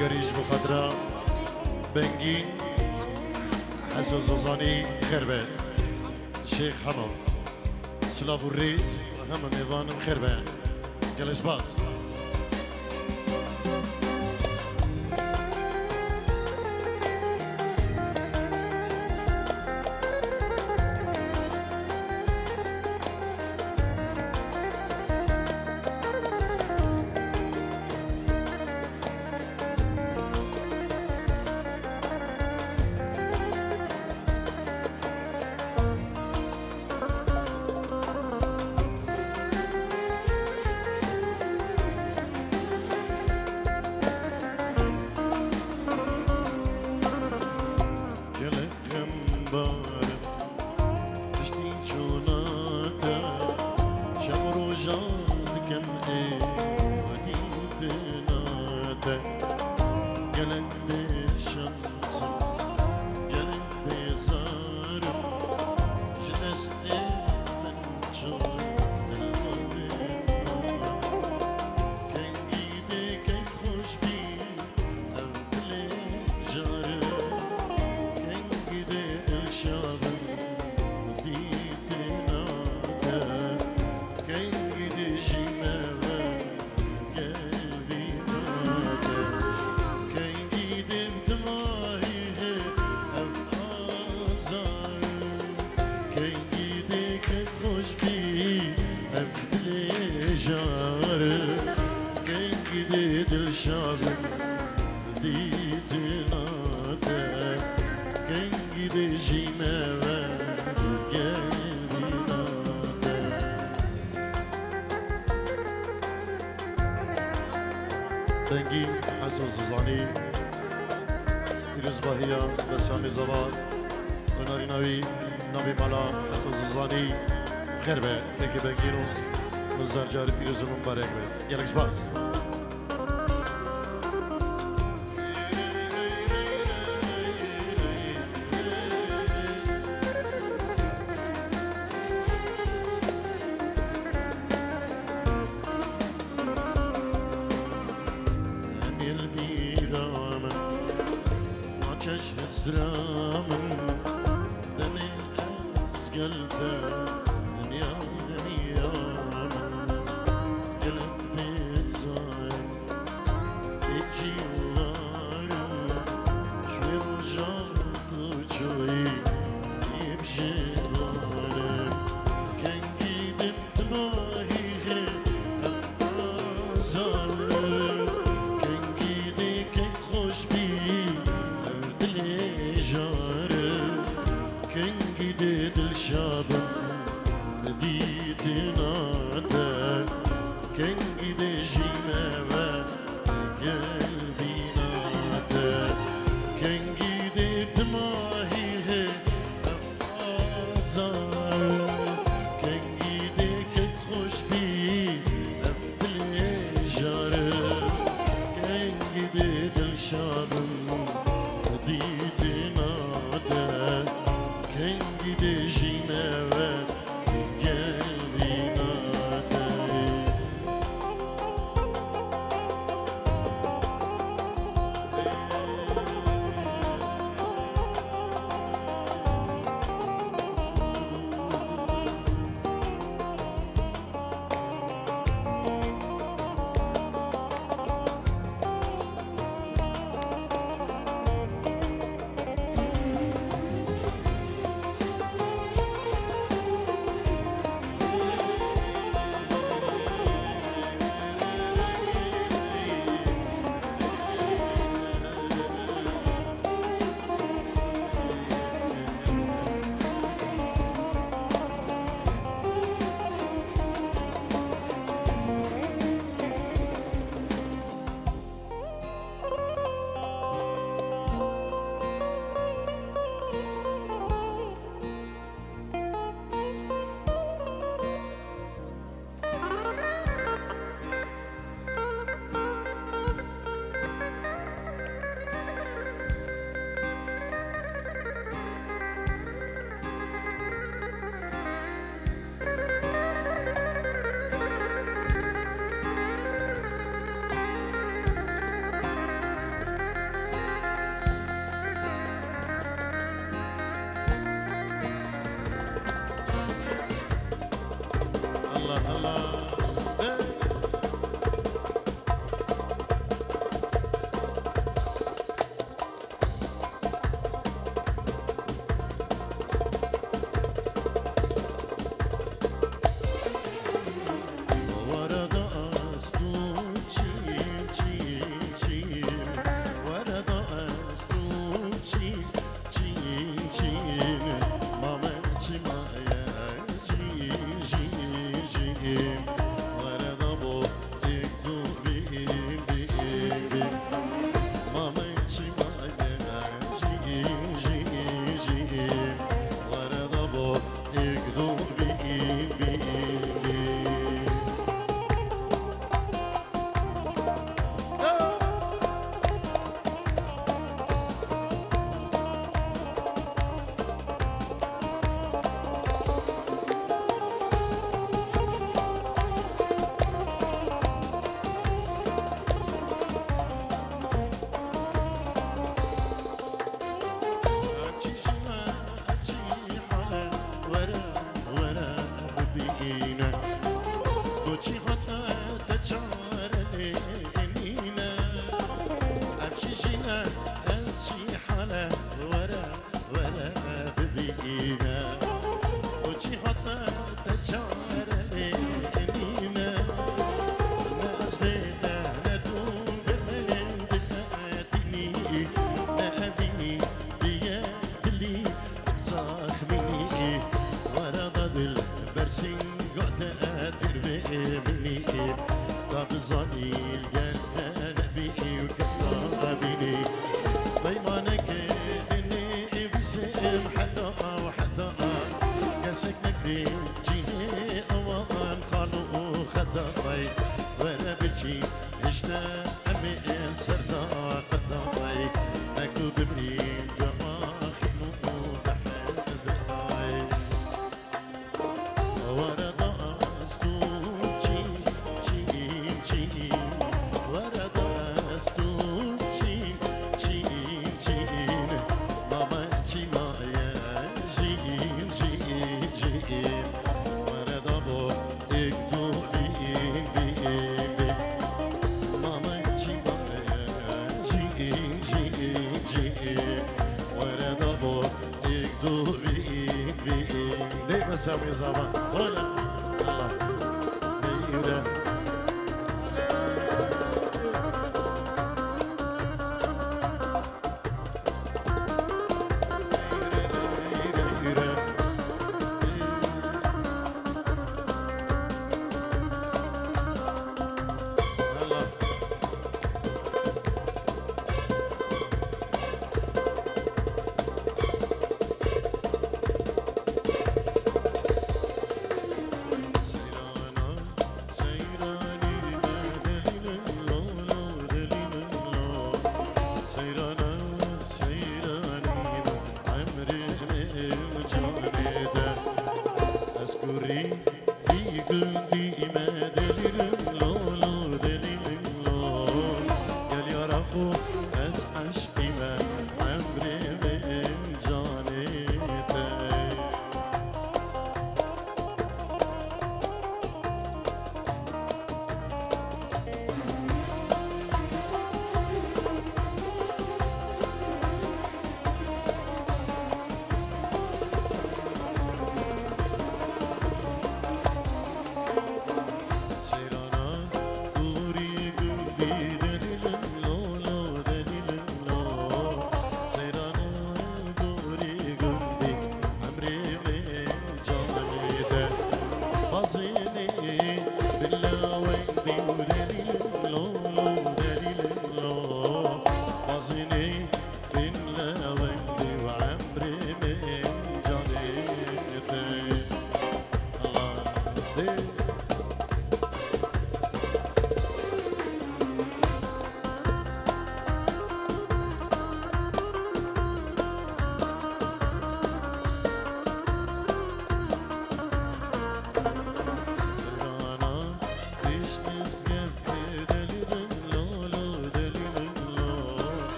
يريج بخضراء بنجين حسن زوزاني خربان الشيخ حمام سلاف الريز هم ميضان خربان جلس باز بنجي حسن زوزاني باهية بسامي زباد وناري نبي مالا حسن زوزاني خربة تكي بنجينو مزار جاري تيروز مبارك بي يلكس باز دنيا دنيا قلب بيت وچی خطا تجارني إنينا أمشي جينا أمشي حالة ورا ببينا وچی خطا تجارني إنينا ناس بينا ندوم بمن دفاتني نأبيني بيدلي صاخبيني ورا ضد البرسين مني طاب الظليل قال بيئي وكسر بيني ضيمانك اني بسم حدا وحدا كاسك نكري جيني اوان خالو خداي وانا بجي عشنا امي سرنا قداي مكتوب بني جما خنو تحت زرقاي ورا سامي زمان ولا الله يولا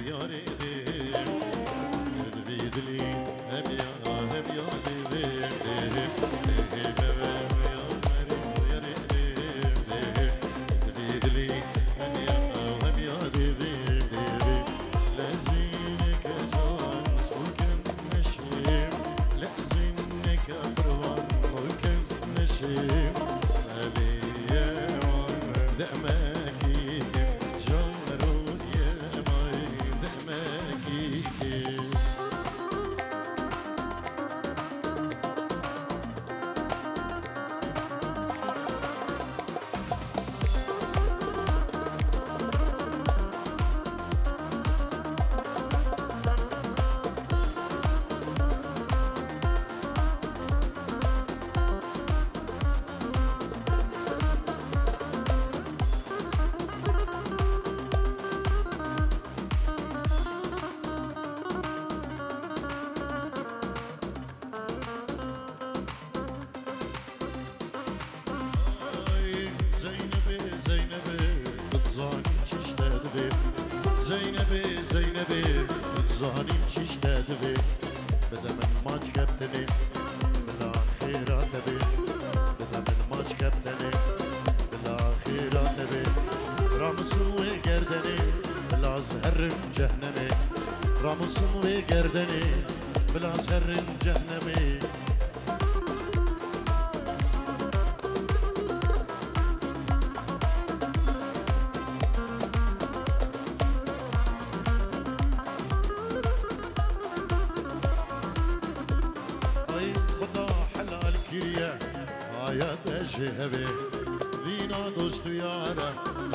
yare Vidli hem ya Zeynep'i zalim çiştedi bi Bedemin maç kapteni Bila khairat bi Bedemin maç kapteni Bila khairat bi Ramısın ve gerdeni Bila zerrin cehennemi Ramısın ve gerdeni Bila zerrin cehennemi Şehbe Vina dostu yara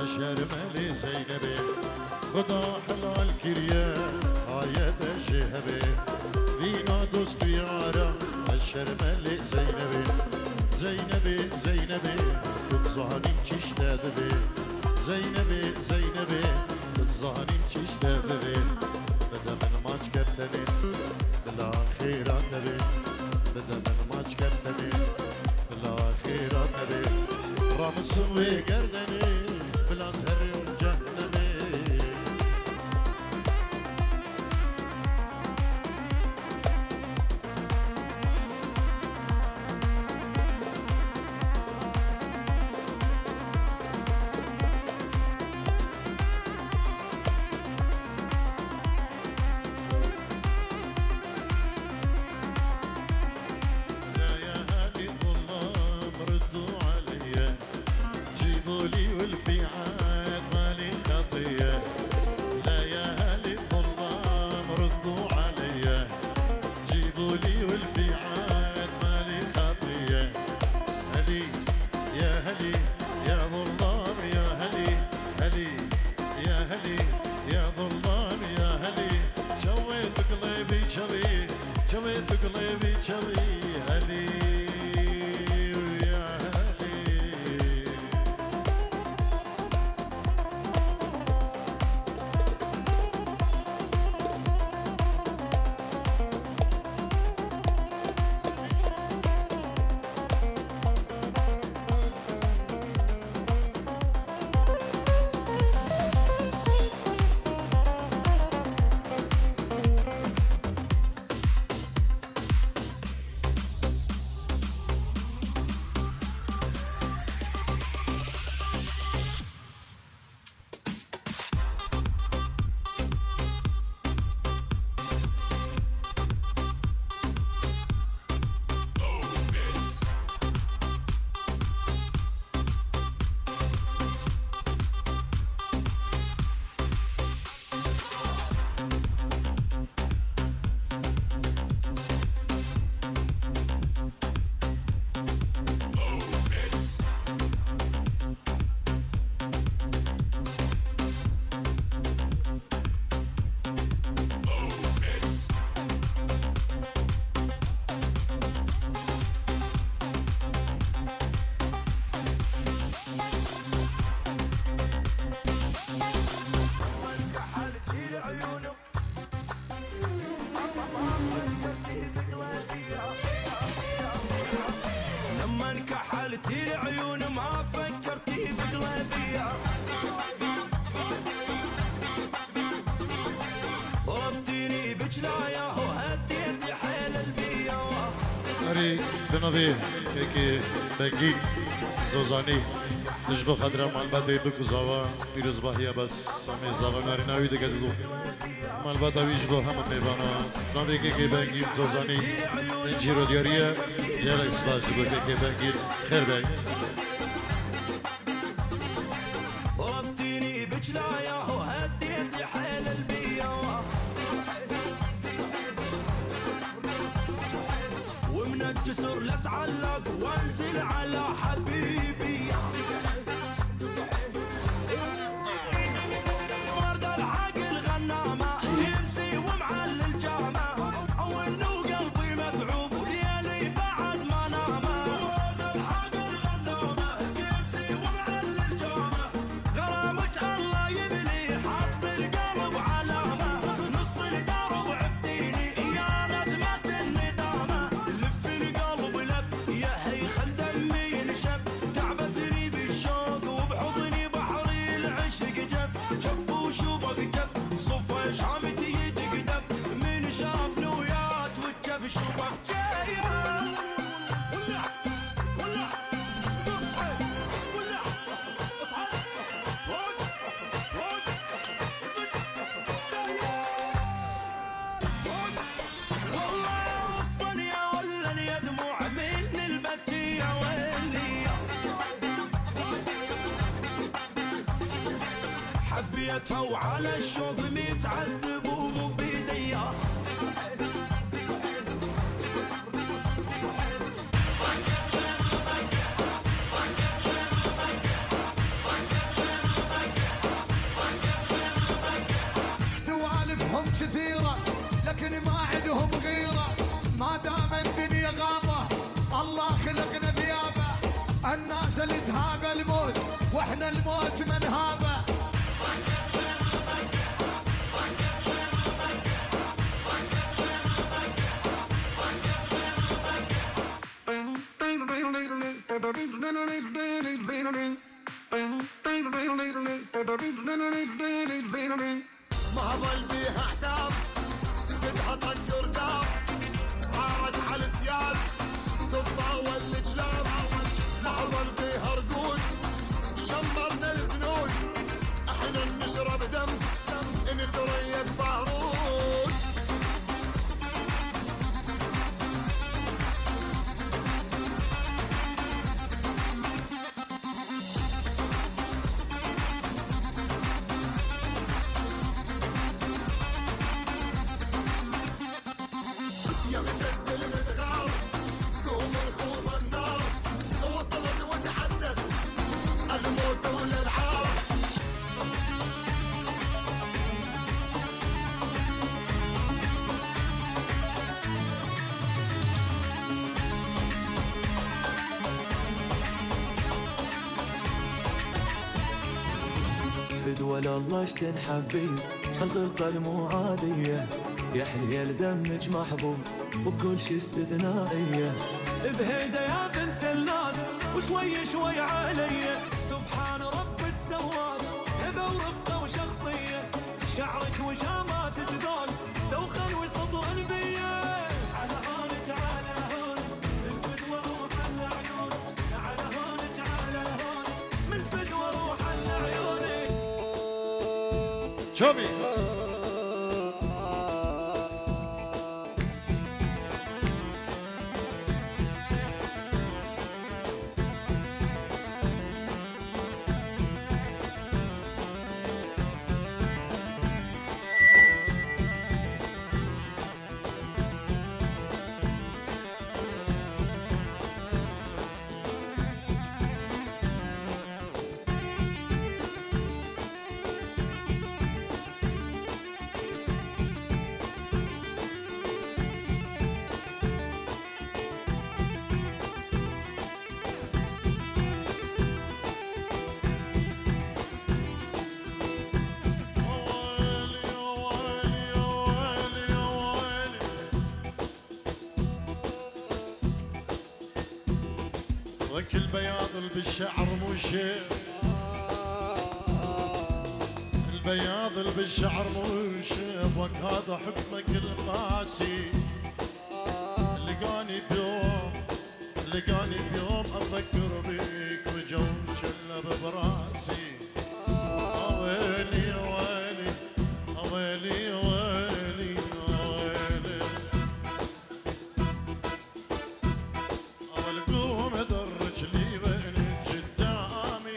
Şermeli Zeynep'i Khuda helal kiriye Ayet şehbe Vina dostu yara Şermeli Zeynep'i Zeynep'i Zalim çiştedi Zeynep'i Zalim çiştedi Bedemin maç kapteni Bila khairat bi Bedemin maç kapteni خيرات أبي رامس وقردني بلا زهر وجهنمي نبي بنبي كيكي بنجي زوزاني نجبو خدرة مال بدي بكو زوا بيروز باهية بس سامي زوا ناري ناوي دقدقو مال بدا بيجبو هم ميبانا نبي كيكي بنجي زوزاني نجيرو ديارية يلا اسباش دبو كيكي بنجي خير بي ربطيني بجلايا وهديت حيل البيا ومن الجسر لتعلق وانزل على حبيبي ورد العقل غنامة يمسي ومعلي الجامة او انه قلبي متعوب وليالي بعد ما نامه ورد العقل غنامة يمسي ومعلي الجامة غرامك الله يبني حط القلب علامة نص الدرب عفتيني يا ندمة الندامة لف القلب لف يا هي خل دمي ينشف تعبسني بالشوق وبحضني بحري العشق جف جف وشوبك جف صفى شامتي يدق دف من شاف نويات والجف شوبك جايه ولا ولا اصحى ولا اصحى والله وقفني يا ولن يا دموع من البكي يا ويلي حبيتها وعلى الشوق متعذب ومو بيديا سوالفهم كثيرة لكن ما عندهم غيرة ما دام الدنيا غابة الله خلقنا ذيابة الناس اللي تهابة الموت واحنا الموت من هابة ما ظل بيها احتام تفتح طق رقاب صارت على السياد تتطاول الجلاب ما ظل بيها رقود شمرنا الزنود احنا نشرب دم نتريق بارود يا متزل متغار قوم الخوض النار وصلت وتعدت الموت والالعاب فدوى الله اشتنحبي خلق مو عادية يا حليل دمج محبوب وبكل شي استثنائية بهيدا يا بنت الناس وشوي شوي علي سبحان رب السواد هبة ورقة وشخصية شعرك وشامات جدول دوخن وسطر البية على هونك على هونك الفدوى روح العيون على هونك على هونك من الفدوى روح العيون شوفي وكل بياض بالشعر مو شيء البياض بالشعر مو شيء وك هذا حكمك القاسي لقاني بيوم لقاني بيوم افكر بيك وجو شلب براسي ويلي ويلي ويلي ويلي ويلي اول قوم درج لي بين قدامي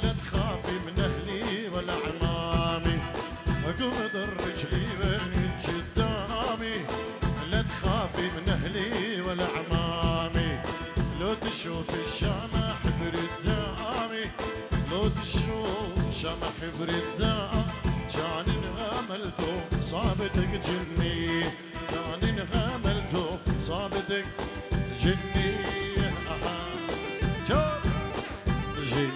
لا تخافي من اهلي ولا عمامي قوم درج لي بين قدامي لا تخافي من اهلي ولا عمامي لو تشوف الشمع بردامي لو تشوف شمع بردام كان انغملتو صابتك جني كان انغملتو صابتك جني شوف جي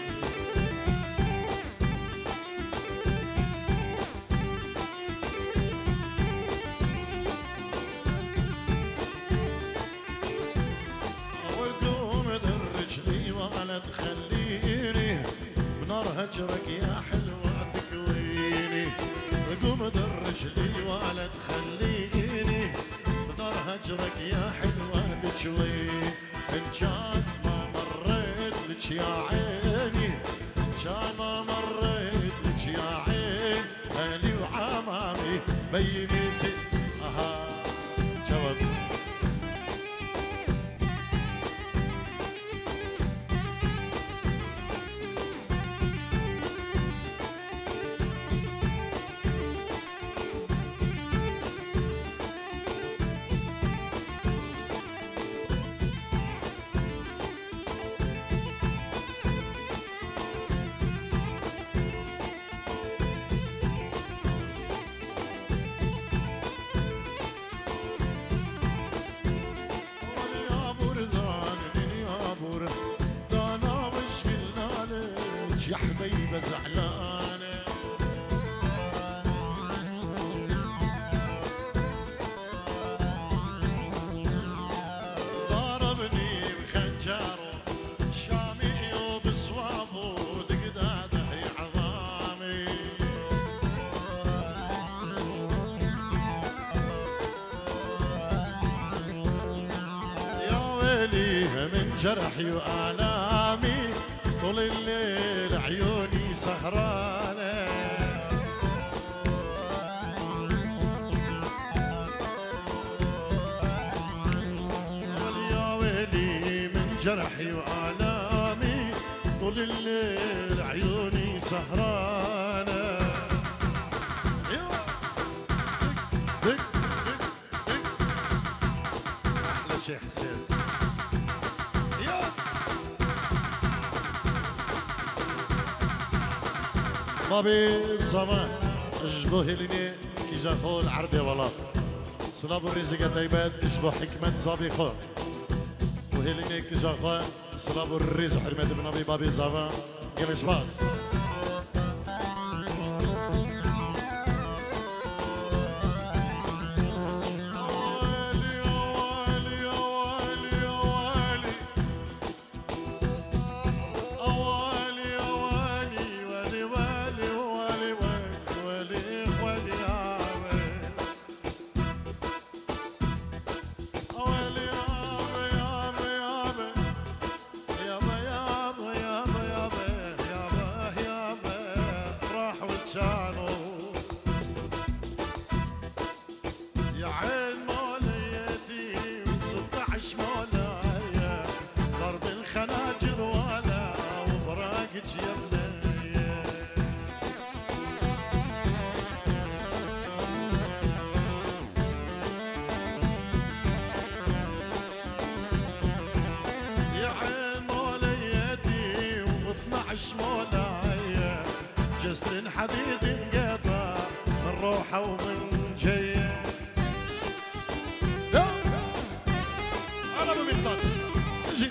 تخليني بنار هجرك يا حلوة تكويني قوم درج لي ولا تخليني بنار هجرك يا حلوة تكويني إن كان ما مريت لك يا عيني كان ما مريت لك يا عين أهلي وعمامي بينيتي جواب يا حبيبة زعلانة ضربني بخنجره شامي وبصوابه دقداده عظامي يا ويلي من جرحي وآلامي طول الليل عيوني سهرانة يا ويلي من جرحي وآلامي طول الليل عيوني سهرانة دق دق دق أحلى شيخ حسين بابي زمان اشبه لني كي جاخو العرض والله صلاب الرزق طيبات اشبه حكمة زابي خو وهلني كي جاخو صلاب الرزق حرمة ابن ابي بابي زمان قال شباز جسر حديد انقطع من روحه ومن جيه انا بمنطق اجي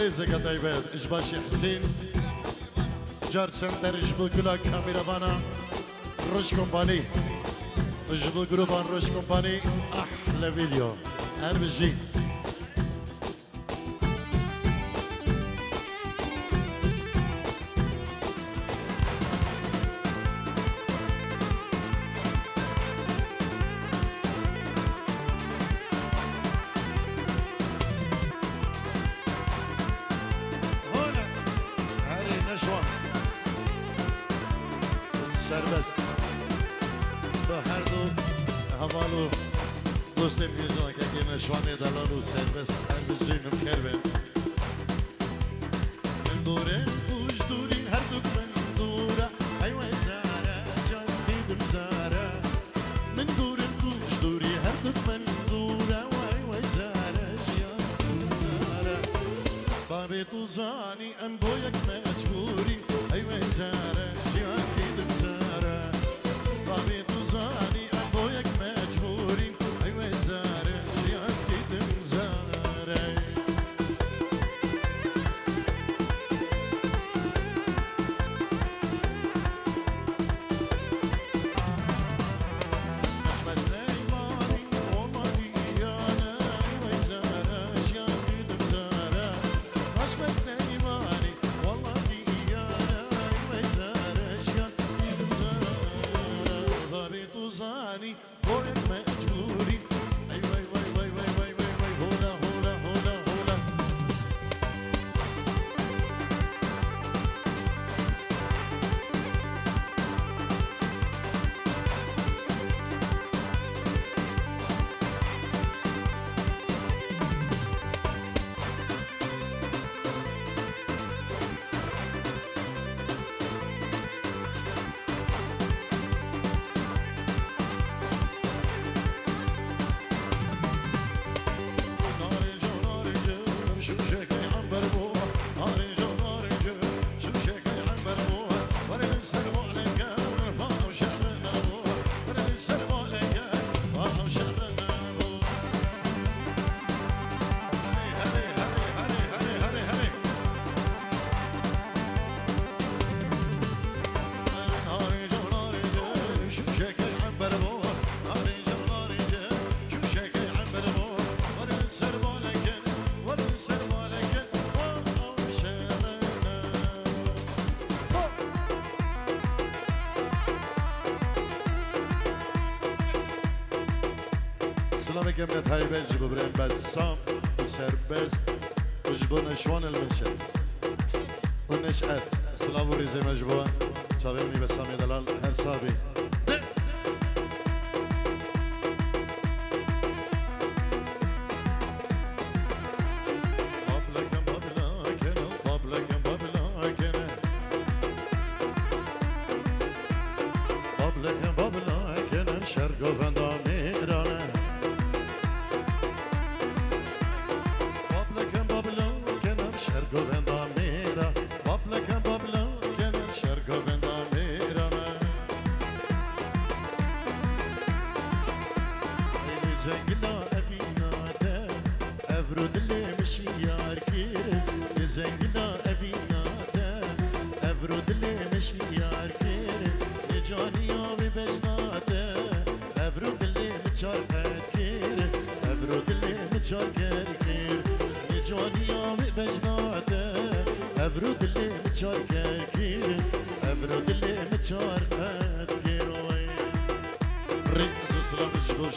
رزق طيبات اجباشي حسين جار سنتر اجبو كلا كاميرا بانا روش كومباني جبو جروبان روش كومباني احلى فيديو اربجي سربست به هر دو حوالو دوست پیجان که اگه نشوانه دلالو سربست هر بزینم کربه من دوره خوش دوری هر دو من دوره ایوه زاره جان دیدم زاره من دوره خوش دوری هر دو من دوره ایوه زاره جان دیدم زاره بابی تو زانی ام بویک مجبوری ایوه زاره جان دیدم زاره بابی تو زانی ام بویک مجبوری ایوه زاره جان دیدم زاره سلام كمنت هاي بيجي ببرين بسام وسربست وجبون نشوان المنشد ونشأت سلام وريزي مجبوان شاغلني بسامي دلال هر صابي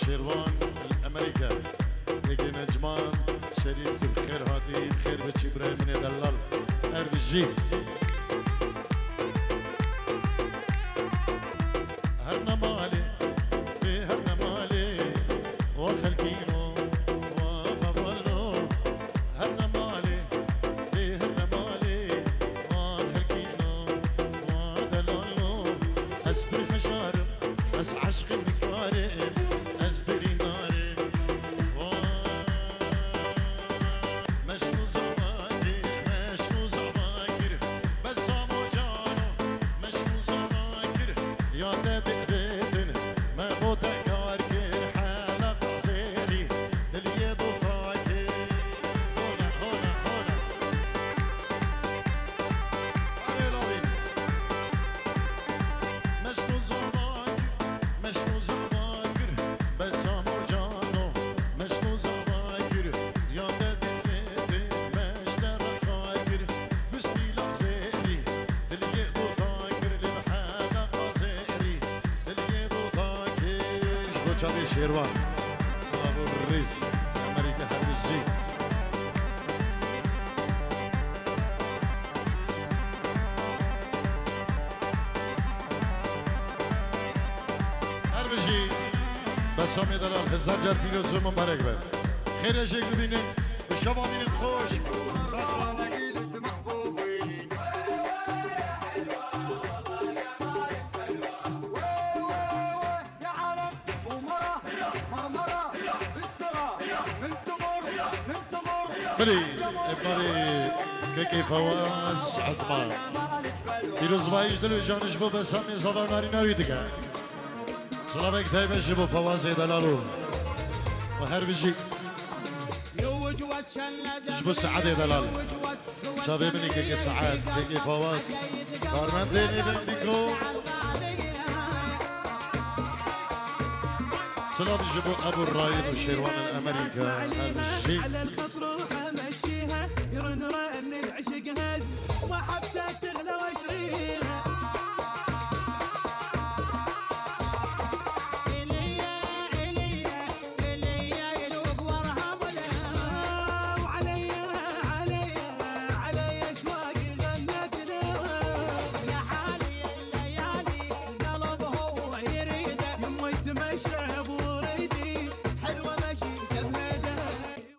شيروان الامريكا هيك نجمان شريك بخير هاتي بخير بتشي ابراهيم من دلال اربجي هرنا مالي هرنا مالي وخلكينو وخفلو هرنا مالي هرنا مالي وخلكينو ودلالو اسبر خشارم اسعش خمكارم مشنو زمان چاوی شیروان سلام الرئیس امریکا حربیزی حربیزی بسامی دلال هزار جار پیروز و مبارک بر خیر اشک ببینین به شما بینین خوش بلي ابناري كيكي فواز عثمان بيروز بايش دلو جانش بو بسامي صبر ناري ناوي دقا سلامك تايبه جبو فواز دلالو وهر بجي جبو سعاد دلال شابي مني كيكي سعاد كيكي فواز كارمان ديني ديكو سلام جبو ابو الرايد وشيروان الامريكا هر بجي على الخط روح امشيها يرن العشق هز